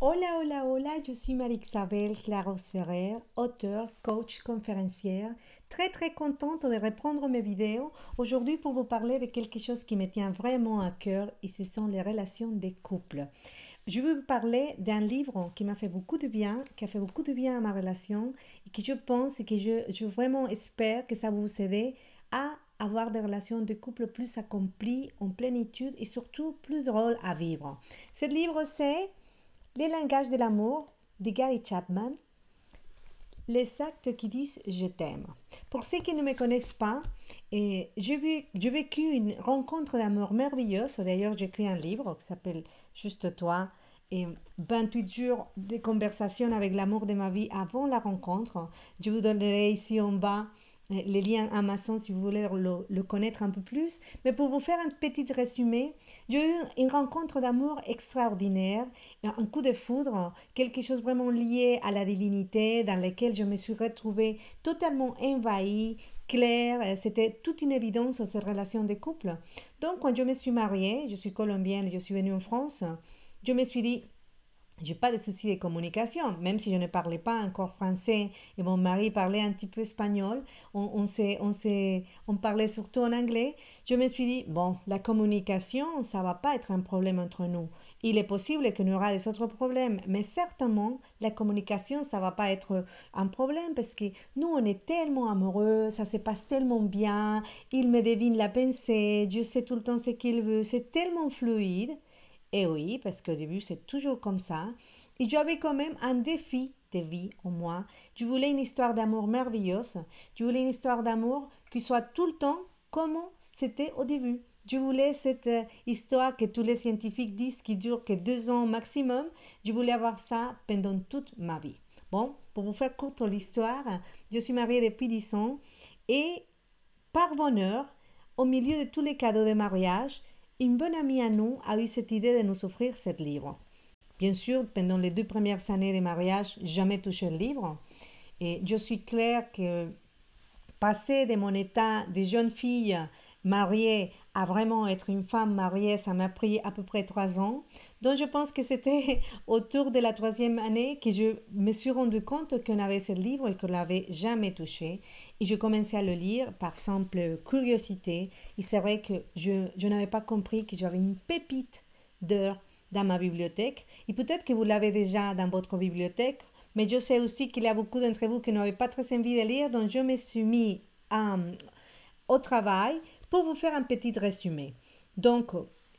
Hola, hola, hola, je suis Marie-Isabelle Claros-Ferrer, auteure, coach, conférencière, très contente de reprendre mes vidéos aujourd'hui pour vous parler de quelque chose qui me tient vraiment à cœur et ce sont les relations des couples. Je veux vous parler d'un livre qui m'a fait beaucoup de bien, qui a fait beaucoup de bien à ma relation et que je pense et que je vraiment espère que ça va vous aider à avoir des relations de couple plus accomplies, en plénitude et surtout plus drôles à vivre. Ce livre, c'est les langages de l'amour de Gary Chapman, les actes qui disent je t'aime. Pour ceux qui ne me connaissent pas, j'ai vécu une rencontre d'amour merveilleuse. D'ailleurs, j'ai écrit un livre qui s'appelle Juste toi et 28 jours de conversation avec l'amour de ma vie avant la rencontre. Je vous donnerai ici en bas les liens Amazon si vous voulez le connaître un peu plus. Mais pour vous faire un petit résumé, j'ai eu une rencontre d'amour extraordinaire, un coup de foudre, quelque chose vraiment lié à la divinité dans lequel je me suis retrouvée totalement envahie, claire, c'était toute une évidence cette relation de couple. Donc quand je me suis mariée, je suis colombienne, je suis venue en France, je me suis dit, j'ai pas de soucis de communication, même si je ne parlais pas encore français et mon mari parlait un petit peu espagnol, on parlait surtout en anglais. Je me suis dit, bon, la communication, ça va pas être un problème entre nous. Il est possible qu'il y aura des autres problèmes, mais certainement, la communication, ça va pas être un problème parce que nous, on est tellement amoureux, ça se passe tellement bien, il me devine la pensée, je sais tout le temps ce qu'il veut, c'est tellement fluide. Et oui, parce qu'au début, c'est toujours comme ça. Et j'avais quand même un défi de vie en moi. Je voulais une histoire d'amour merveilleuse. Je voulais une histoire d'amour qui soit tout le temps comme c'était au début. Je voulais cette histoire que tous les scientifiques disent qui dure que 2 ans maximum. Je voulais avoir ça pendant toute ma vie. Bon, pour vous faire courte l'histoire, je suis mariée depuis 10 ans et par bonheur, au milieu de tous les cadeaux de mariage, une bonne amie à nous a eu cette idée de nous offrir ce livre. Bien sûr, pendant les 2 premières années de mariage, jamais touché le livre. Et je suis claire que passer de mon état de jeune fille mariée à vraiment être une femme mariée, ça m'a pris à peu près 3 ans. Donc je pense que c'était autour de la troisième année que je me suis rendu compte qu'on avait ce livre et qu'on ne l'avait jamais touché. Et je commençais à le lire par simple curiosité. Et c'est vrai que je n'avais pas compris que j'avais une pépite d'heures dans ma bibliothèque. Et peut-être que vous l'avez déjà dans votre bibliothèque, mais je sais aussi qu'il y a beaucoup d'entre vous qui n'avaient pas très envie de lire, donc je me suis mis au travail pour vous faire un petit résumé. Donc,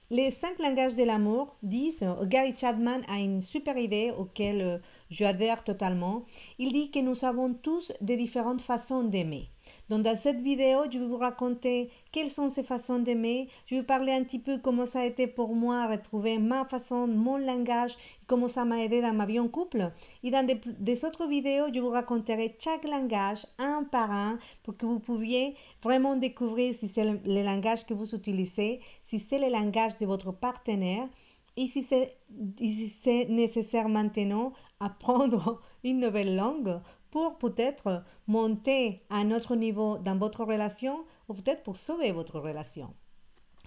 les 5 langages de l'amour disent, Gary Chapman a une super idée auquel j'adhère totalement. Il dit que nous avons tous des différentes façons d'aimer. Donc dans cette vidéo, je vais vous raconter quelles sont ces façons d'aimer. Je vais parler un petit peu comment ça a été pour moi retrouver ma façon, mon langage, comment ça m'a aidé dans ma vie en couple. Et dans des autres vidéos, je vous raconterai chaque langage un par un pour que vous pouviez vraiment découvrir si c'est le langage que vous utilisez, si c'est le langage de votre partenaire et si c'est nécessaire maintenant apprendre une nouvelle langue pour peut-être monter à un autre niveau dans votre relation ou peut-être pour sauver votre relation.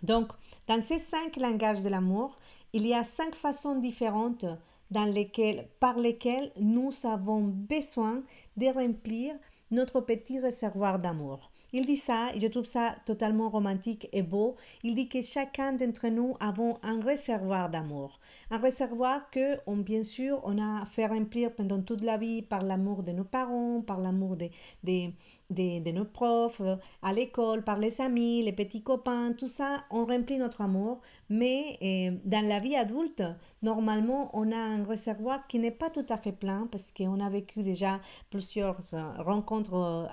Donc, dans ces 5 langages de l'amour, il y a 5 façons différentes par lesquelles nous avons besoin de remplir notre petit réservoir d'amour. Il dit ça, et je trouve ça totalement romantique et beau. Il dit que chacun d'entre nous avons un réservoir d'amour. Un réservoir que, bien sûr, on a fait remplir pendant toute la vie par l'amour de nos parents, par l'amour de nos profs, à l'école, par les amis, les petits copains, tout ça, on remplit notre amour. Mais dans la vie adulte, normalement, on a un réservoir qui n'est pas tout à fait plein parce qu'on a vécu déjà plusieurs rencontres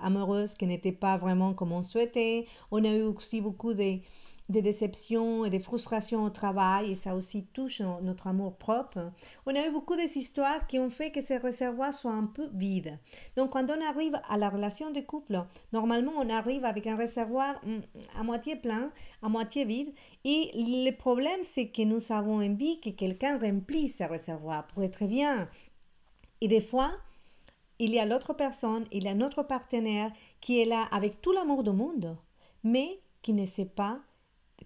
amoureuses qui n'étaient pas vraiment comme on souhaitait. On a eu aussi beaucoup de déceptions et des frustrations au travail et ça aussi touche notre amour propre. On a eu beaucoup d'histoires qui ont fait que ces réservoirs soient un peu vides. Donc quand on arrive à la relation de couple, normalement on arrive avec un réservoir à moitié plein, à moitié vide et le problème c'est que nous avons envie que quelqu'un remplisse ce réservoir pour être bien. Et des fois, il y a l'autre personne, il y a notre partenaire qui est là avec tout l'amour du monde, mais qui ne sait pas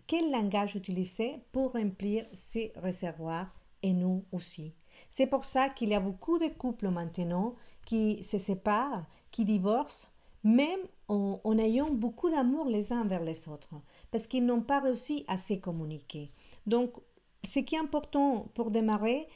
quel langage utiliser pour remplir ces réservoirs et nous aussi. C'est pour ça qu'il y a beaucoup de couples maintenant qui se séparent, qui divorcent, même en ayant beaucoup d'amour les uns vers les autres, parce qu'ils n'ont pas réussi à se communiquer. Donc, ce qui est important pour démarrer,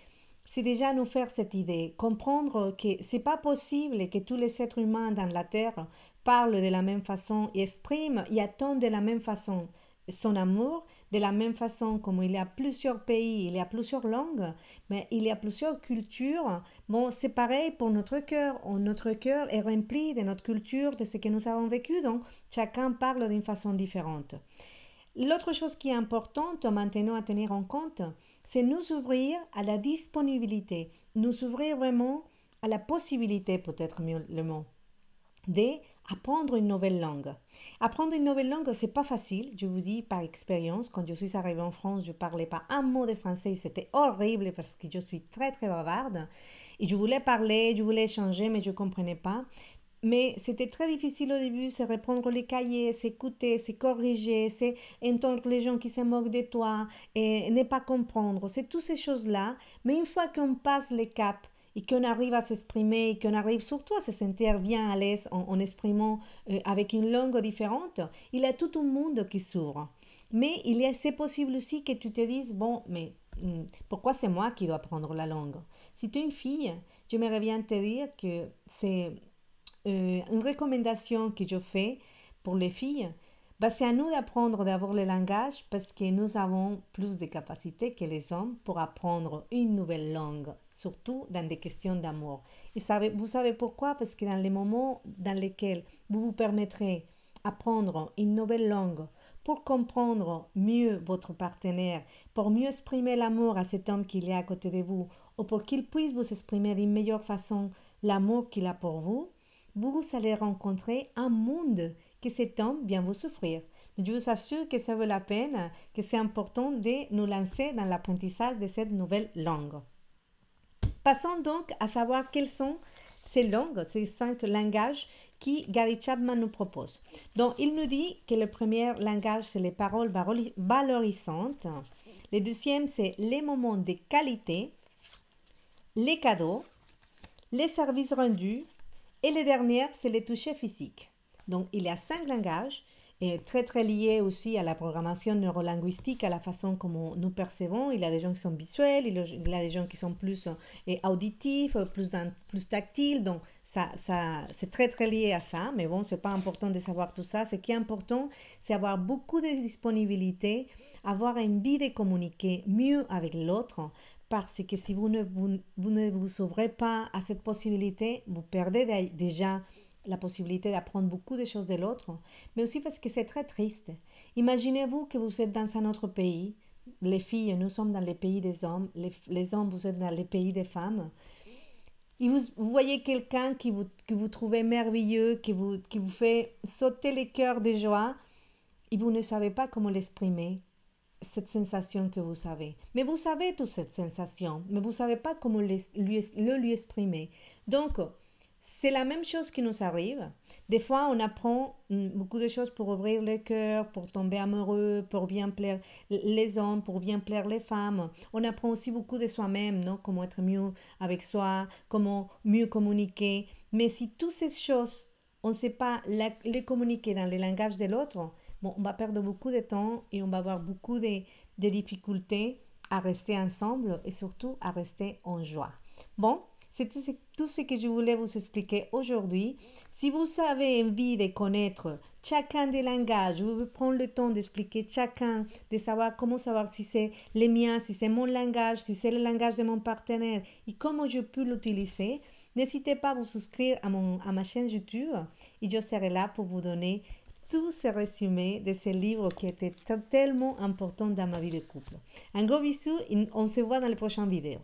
c'est déjà nous faire cette idée, comprendre que c'est pas possible et que tous les êtres humains dans la Terre parlent de la même façon et expriment et attendent de la même façon son amour, de la même façon comme il y a plusieurs pays, il y a plusieurs langues, mais il y a plusieurs cultures. Bon, c'est pareil pour notre cœur. Notre cœur est rempli de notre culture, de ce que nous avons vécu, donc chacun parle d'une façon différente. L'autre chose qui est importante maintenant à tenir en compte, c'est nous ouvrir à la disponibilité, nous ouvrir vraiment à la possibilité, peut-être mieux le mot, d'apprendre une nouvelle langue. Apprendre une nouvelle langue, c'est pas facile, je vous dis par expérience. Quand je suis arrivée en France, je parlais pas un mot de français, c'était horrible parce que je suis très très bavarde. Et je voulais parler, je voulais échanger, mais je comprenais pas. Mais c'était très difficile au début, c'est reprendre les cahiers, s'écouter, se corriger, c'est entendre les gens qui se moquent de toi et ne pas comprendre. C'est toutes ces choses-là. Mais une fois qu'on passe les caps et qu'on arrive à s'exprimer et qu'on arrive surtout à se sentir bien à l'aise en exprimant avec une langue différente, il y a tout un monde qui s'ouvre. Mais c'est possible aussi que tu te dises, bon, mais pourquoi c'est moi qui dois apprendre la langue? Si tu es une fille, j'aimerais bien te dire que c'est une recommandation que je fais pour les filles, c'est à nous d'apprendre d'abord le langage parce que nous avons plus de capacités que les hommes pour apprendre une nouvelle langue, surtout dans des questions d'amour. Et vous savez pourquoi? Parce que dans les moments dans lesquels vous vous permettrez d'apprendre une nouvelle langue pour comprendre mieux votre partenaire, pour mieux exprimer l'amour à cet homme qu'il y a à côté de vous, ou pour qu'il puisse vous exprimer d'une meilleure façon l'amour qu'il a pour vous, vous allez rencontrer un monde que cet homme vient vous souffrir. Je vous assure que ça vaut la peine, que c'est important de nous lancer dans l'apprentissage de cette nouvelle langue. Passons donc à savoir quelles sont ces langues, ces 5 langages qui Gary Chapman nous propose. Donc, il nous dit que le premier langage, c'est les paroles valorisantes. Le deuxième, c'est les moments de qualité, les cadeaux, les services rendus, et le dernier, c'est les touchés physiques. Donc, il y a 5 langages, et très très liés aussi à la programmation neurolinguistique, à la façon comme nous percevons. Il y a des gens qui sont visuels, il y a des gens qui sont plus auditifs, plus tactiles. Donc, c'est très très lié à ça. Mais bon, c'est pas important de savoir tout ça. Ce qui est important, c'est avoir beaucoup de disponibilité, avoir envie de communiquer mieux avec l'autre. Parce que si vous ne vous ouvrez pas à cette possibilité, vous perdez déjà la possibilité d'apprendre beaucoup de choses de l'autre, mais aussi parce que c'est très triste. Imaginez-vous que vous êtes dans un autre pays, les filles, nous sommes dans les pays des hommes, les hommes, vous êtes dans les pays des femmes, et vous voyez quelqu'un que vous trouvez merveilleux, qui vous fait sauter les cœurs de joie, et vous ne savez pas comment l'exprimer, cette sensation que vous avez. Mais vous savez toute cette sensation, mais vous ne savez pas comment lui exprimer. Donc, c'est la même chose qui nous arrive. Des fois, on apprend beaucoup de choses pour ouvrir le cœur, pour tomber amoureux, pour bien plaire les hommes, pour bien plaire les femmes. On apprend aussi beaucoup de soi-même, non? Comment être mieux avec soi, comment mieux communiquer. Mais si toutes ces choses, on ne sait pas les communiquer dans le langage de l'autre, bon, on va perdre beaucoup de temps et on va avoir beaucoup de difficultés à rester ensemble et surtout à rester en joie. Bon, c'était tout ce que je voulais vous expliquer aujourd'hui. Si vous avez envie de connaître chacun des langages, vous prendre le temps d'expliquer chacun, de savoir comment savoir si c'est le mien, si c'est mon langage, si c'est le langage de mon partenaire et comment je peux l'utiliser, n'hésitez pas à vous souscrire à ma chaîne YouTube et je serai là pour vous donner tous ces résumés de ces livres qui étaient tellement importants dans ma vie de couple. Un gros bisou et on se voit dans les prochaines vidéos.